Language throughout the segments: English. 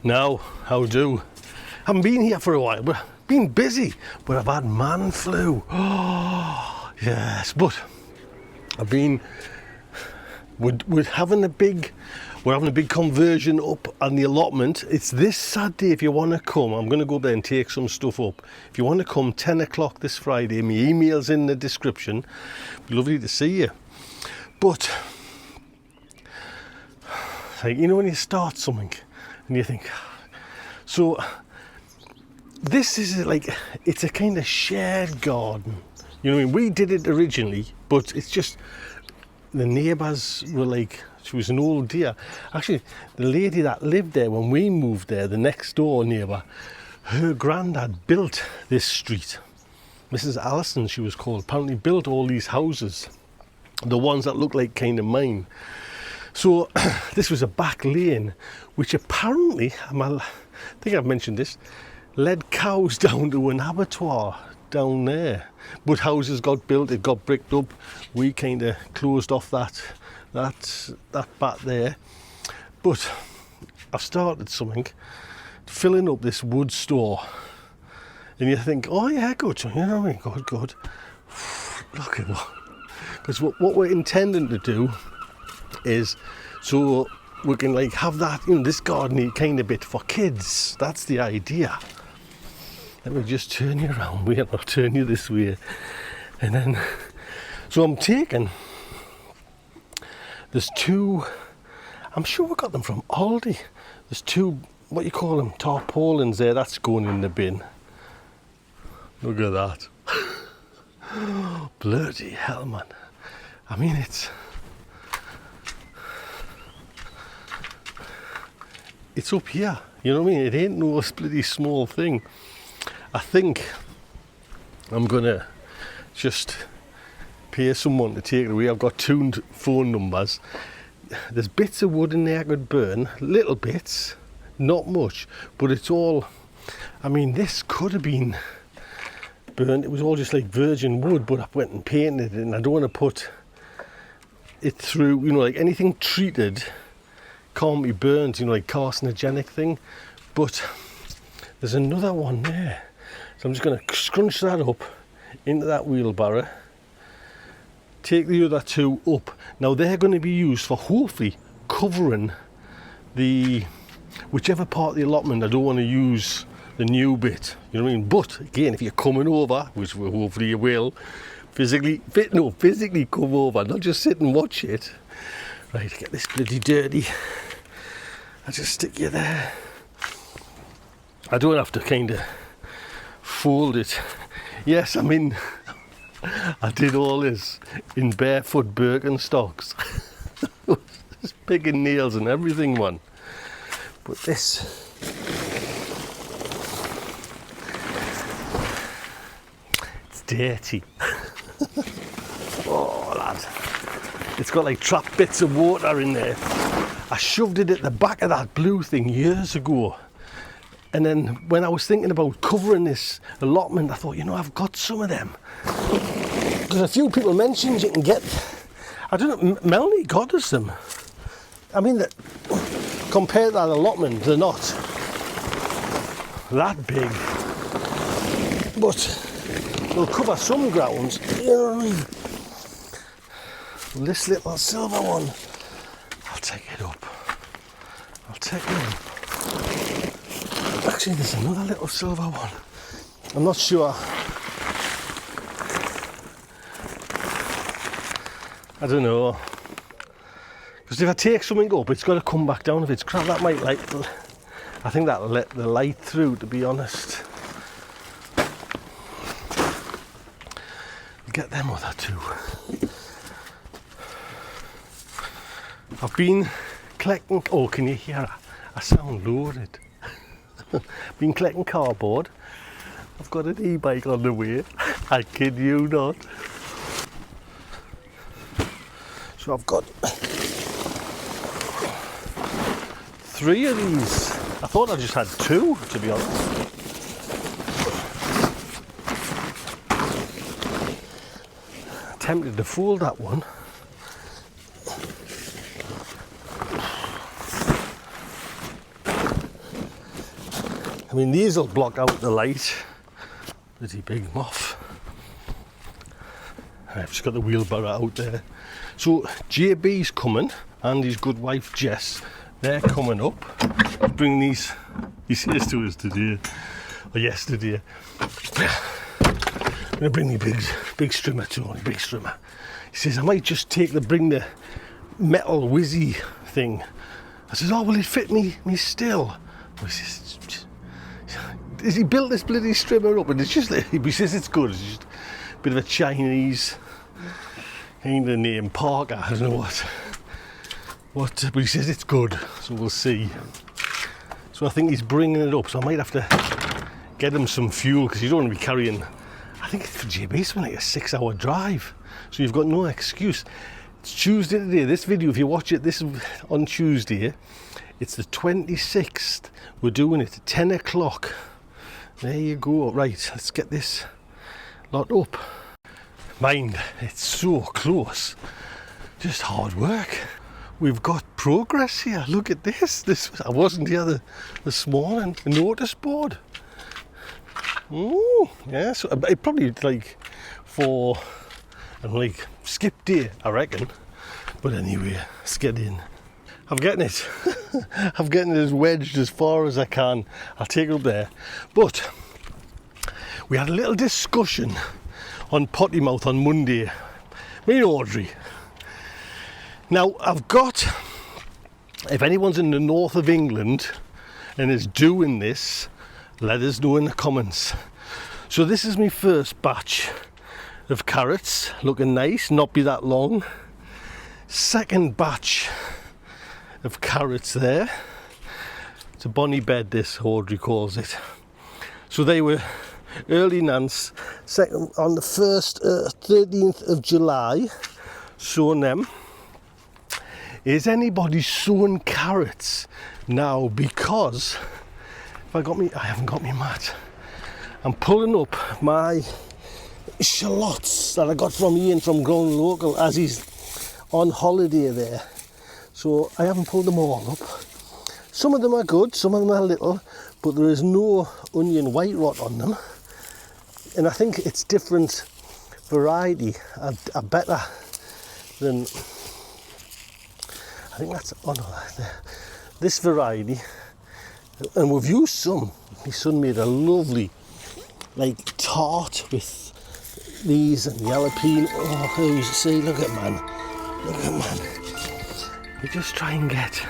Now, how do? Haven't been here for a while, but been busy. But I've had man flu. Oh, yes. But I've been. We're having a big conversion up on the allotment. It's this Saturday. If you want to come, I'm going to go there and take some stuff up. If you want to come, 10 o'clock this Friday. My email's in the description. Lovely to see you. But like, you know, when you start something and you think, so this is like, it's a kind of shared garden. You know what I mean? We did it originally, but it's just, the neighbours were like, she was an old dear. Actually, the lady that lived there when we moved there, the next door neighbour, her granddad built this street. Mrs. Allison, she was called, apparently built all these houses, the ones that look like kind of mine. So this was a back lane, which apparently, I think I've mentioned this, led cows down to an abattoir down there. But houses got built, it got bricked up. We kind of closed off that back there. But I've started something, filling up this wood store. And you think, oh yeah, good, you know what I mean, good. Look at that. Because what we're intending to do is, so we can like have that, you know, this garden kind of bit for kids. That's the idea. Let me just turn you around. I'll turn you this way. And then, so I'm taking, there's two, I'm sure we got them from Aldi. There's two, what you call them, tarpaulins there. That's going in the bin. Look at that. Bloody hell, man. I mean, it's up here, you know what I mean? It ain't no bloody small thing. I think I'm gonna just pay someone to take it away. I've got 2 phone numbers. There's bits of wood in there I could burn, little bits, not much, but it's all, I mean, this could have been burnt. It was all just like virgin wood, but I went and painted it, and I don't want to put it through, you know, like anything treated can't be burnt, you know, like carcinogenic thing. But there's another one there, so I'm just going to scrunch that up into that wheelbarrow, take the other 2 up. Now they're going to be used for hopefully covering the whichever part of the allotment I don't want to use the new bit, you know what I mean? But again, if you're coming over, which hopefully you will, physically come over, not just sit and watch it. Right, get this bloody dirty. I just stick you there. I don't have to kind of fold it. Yes, I mean, I did all this in barefoot Birkenstocks. Just picking nails and everything, man. But this, dirty. Oh lad, it's got like trapped bits of water in there. I shoved it at the back of that blue thing years ago, and then when I was thinking about covering this allotment, I thought, you know, I've got some of them, because a few people mentioned you can get, I don't know, Melanie got us them. I mean, that compared to that allotment, they're not that big, but we'll cover some ground, you know what I mean? This little silver one, I'll take it up. Actually, there's another little silver one. I'm not sure. I don't know. Because if I take something up, it's got to come back down. If it's crap, that might like, I think that'll let the light through, to be honest. Get them other 2. I've been collecting, oh, can you hear? I sound loaded. Been collecting cardboard. I've got an e-bike on the way. I kid you not. So I've got 3 of these. I thought I just had 2, to be honest. Tempted to fold that one. I mean, these will block out the light. Bloody big moth. I've just got the wheelbarrow out there. So JB's coming and his good wife Jess, they're coming up. Bring these, he says to us today, or yesterday, I'm gonna bring me big strimmer, Tony, big strimmer. He says, I might just bring the metal whizzy thing. I says, oh, will it fit me still? He says, he built this bloody strimmer up and it's just, he says it's good, it's just a bit of a Chinese kind of name, Parker, I don't know what, but he says it's good, so we'll see. So I think he's bringing it up, so I might have to get him some fuel because you don't want to be carrying, I think for JB it's like a 6-hour drive, so you've got no excuse. It's Tuesday today, this video, if you watch it, this is on Tuesday, it's the 26th, we're doing it at 10 o'clock. There you go. Right, let's get this lot up. Mind, it's so close. Just hard work. We've got progress here. Look at this. I wasn't here this morning. A notice board. Oh, yeah. So it probably like for skip day, I reckon. But anyway, let's get in. I'm getting it. I'm getting it as wedged as far as I can. I'll take it up there. But we had a little discussion on Potty Mouth on Monday. Me and Audrey. Now, I've got, if anyone's in the north of England and is doing this, let us know in the comments. So this is my first batch of carrots. Looking nice, not be that long. Second batch of carrots there. It's a bonny bed, this Audrey calls it. So they were early Nance, second on the 13th of July, sowing them. Is anybody sowing carrots now? Because I haven't got me mat. I'm pulling up my shallots that I got from Ian from Grown Local as he's on holiday there. So I haven't pulled them all up. Some of them are good, some of them are little, but there is no onion white rot on them. And I think it's different variety are better than, I think that's, oh no, this variety. And we've used some. My son made a lovely tart with these and jalapeno. Oh, see, look at man. You just try and get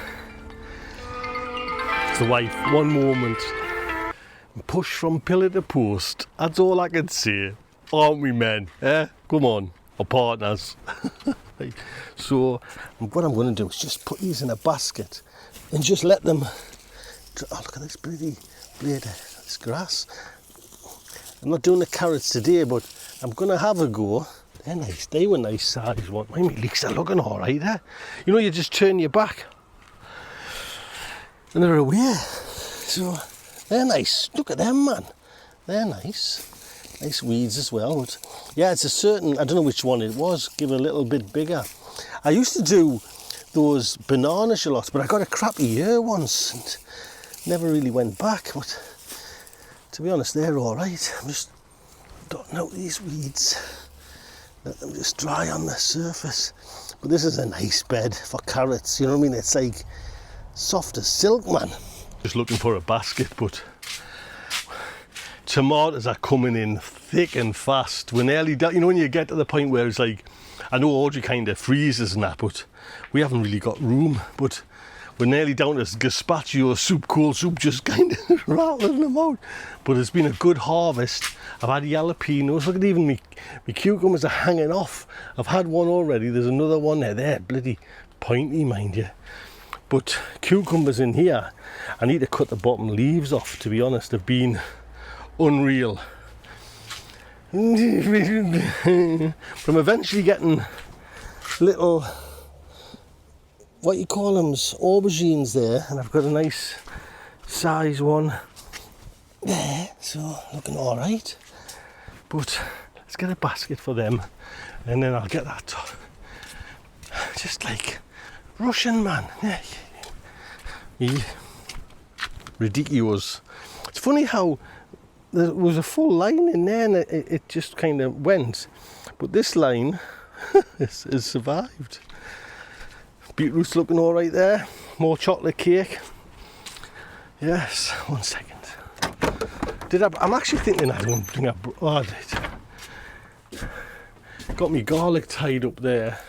the wife one moment and push from pillar to post. That's all I can say, aren't we, men? Come on, our partners. So what I'm going to do is just put these in a basket and just let them. Oh, look at this pretty blade, this grass. I'm not doing the carrots today, but I'm going to have a go. They're nice. They were nice size ones. My leeks are looking all right there. You know, you just turn your back and they're away. So they're nice. Look at them, man. They're nice. Nice weeds as well. But yeah, it's a certain, I don't know which one it was. Give it a little bit bigger. I used to do those banana shallots, but I got a crappy year once and never really went back. But to be honest, they're all right. I'm just dotting out these weeds. Let them just dry on the surface. But this is a nice bed for carrots, you know what I mean? It's like soft as silk, man. Just looking for a basket, but tomatoes are coming in thick and fast. We're nearly done. You know, when you get to the point where it's like, I know Audrey kind of freezes and that, but we haven't really got room. But we're nearly down to gazpacho soup, cold soup, just kind of rattling them out. But it's been a good harvest. I've had jalapenos. Look at even me cucumbers are hanging off. I've had one already. There's another one there. They're bloody pointy, mind you. But cucumbers in here, I need to cut the bottom leaves off, to be honest. They've been unreal. But I'm eventually getting little, what you call them, aubergines there, and I've got a nice size one there, so looking all right. But let's get a basket for them, and then I'll get that just like Russian man. Yeah. ridiculous. It's funny how there was a full line in there and it just kind of went, but this line has survived. Beetroot's looking all right there. More chocolate cake. Yes, 1 second. I'm actually thinking I don't bring up. Oh, I did. Got me garlic tied up there.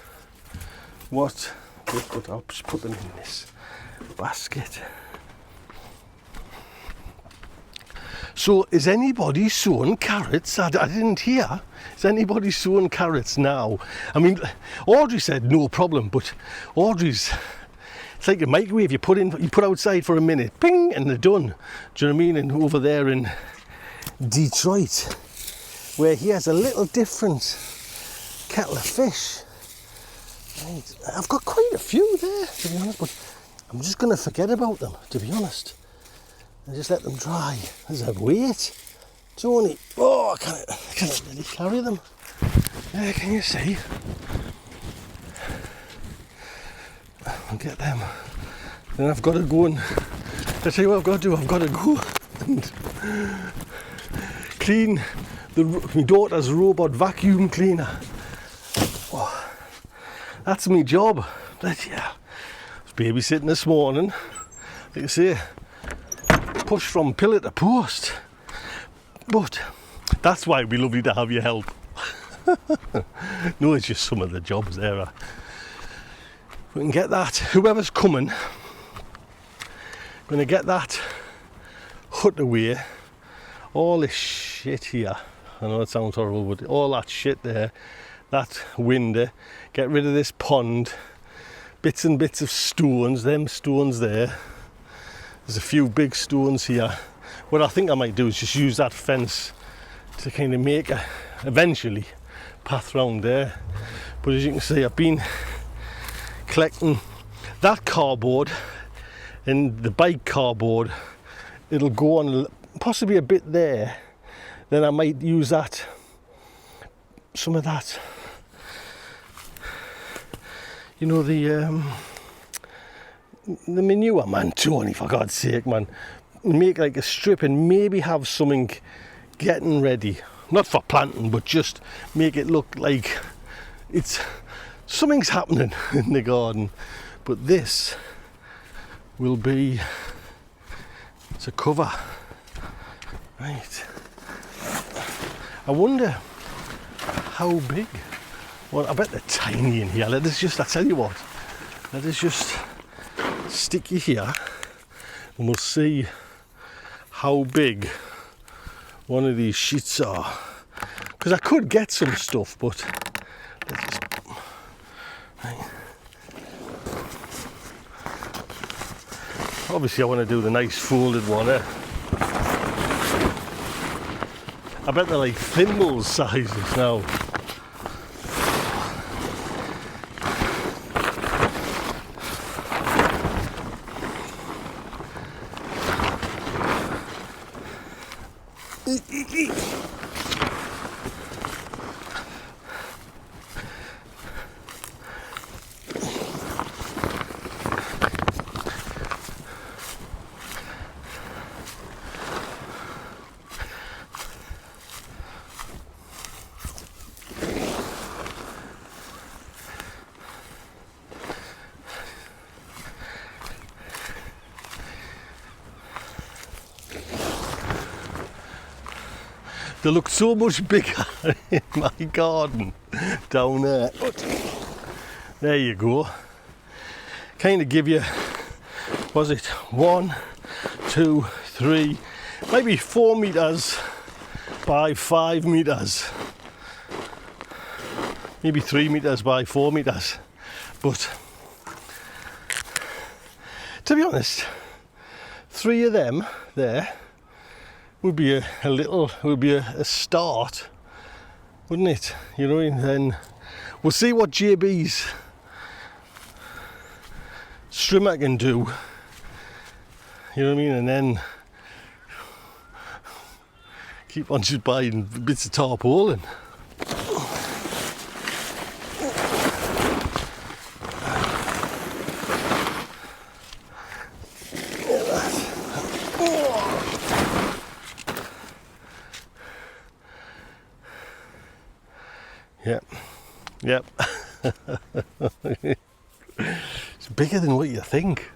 What? But I'll just put them in this basket. So, is anybody sowing carrots? I didn't hear. Is anybody sowing carrots now? I mean, Audrey said no problem, but Audrey's, it's like a microwave. You put outside for a minute, ping, and they're done. Do you know what I mean? And over there in Detroit, where he has a little different kettle of fish. Right. I've got quite a few there, to be honest, but I'm just going to forget about them, to be honest. And just let them dry. There's a weight. Tony, oh, I can't really carry them. Can you see? I'll get them. Then I've got to go and, I'll tell you what I've got to do. I've got to go and clean my daughter's robot vacuum cleaner. Oh, that's my job. But yeah, I was babysitting this morning. Like I say, push from pillar to post. But that's why it'd be lovely to have your help. No, it's just some of the jobs there. We can get that, whoever's coming, going to get that hut away. All this shit here, I know it sounds horrible, but all that shit there, that window, get rid of this pond, bits and bits of stones, them stones there. There's a few big stones here. What I think I might do is just use that fence to kind of make a, eventually, path round there. But as you can see, I've been collecting that cardboard and the bike cardboard. It'll go on possibly a bit there. Then I might use that, some of that, you know, the manure, man, Tony, for God's sake, man. Make like a strip and maybe have something getting ready, not for planting, but just make it look like it's something's happening in the garden. But this will be, it's a cover, right? I wonder how big. Well, I bet they're tiny in here. Let us just, I tell you what, let us just stick you here and we'll see how big one of these sheets are, because I could get some stuff, but let's just, right. Obviously I want to do the nice folded one. I bet they're like thimble sizes now. They look so much bigger in my garden down there. But there you go. Kind of give you, was it 1, 2, 3, maybe 4 meters by 5 meters. Maybe 3 meters by 4 meters. But to be honest, 3 of them there would be a little, would be a start, wouldn't it? You know, and then we'll see what JB's strimmer can do. You know what I mean? And then keep on just buying bits of tarpaulin. Yep. Yep. It's bigger than what you think.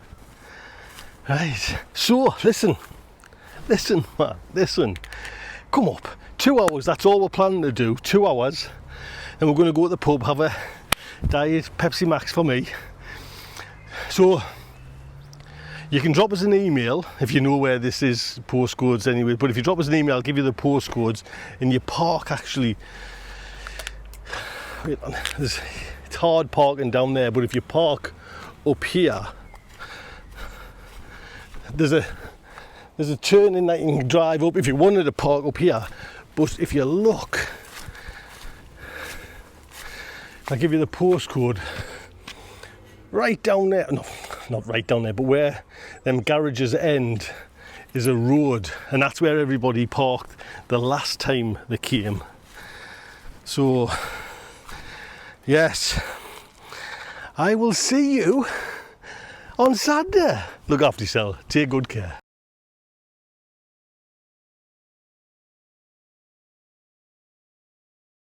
Right. So, listen, man, listen. Come up. 2 hours, that's all we're planning to do. 2 hours. And we're going to go to the pub, have a diet Pepsi Max for me. So, you can drop us an email if you know where this is, postcodes anyway. But if you drop us an email, I'll give you the postcodes. And your park actually, wait on, it's hard parking down there, but if you park up here, there's a turning that you can drive up if you wanted to park up here. But if you look, I'll give you the postcode. Right down there, no, not right down there, but where them garages end is a road, and that's where everybody parked the last time they came. So, yes, I will see you on Saturday. Look after yourself, take good care.